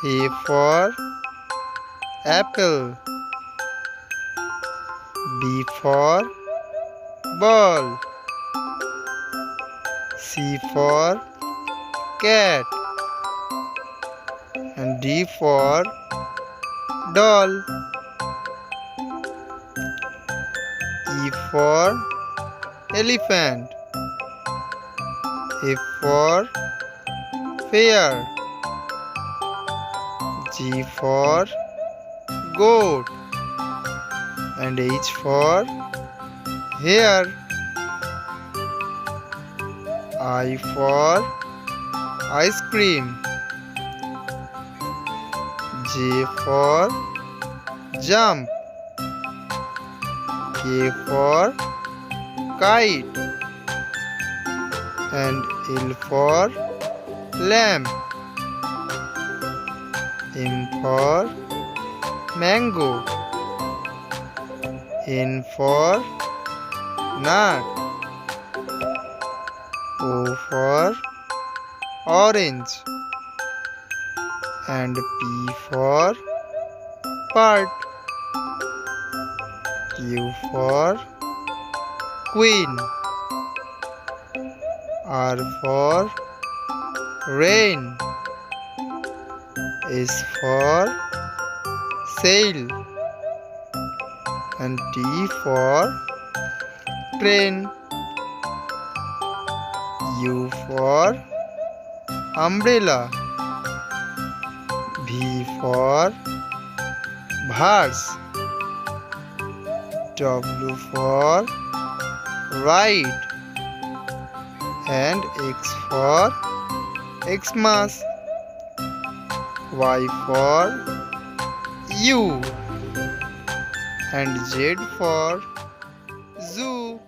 A for apple. B for ball. C for cat. And D for doll. E for elephant. F for fair. G for goat. And H for hare. I for ice cream. J for jump. K for kite. And L for lamp. M for mango. N for nut. O for orange. And P for part. Q for queen. R for rain. S for sail. And T for train. U for umbrella. V for vase. W for white. And X for Xmas. Y for U. And Z for zoo.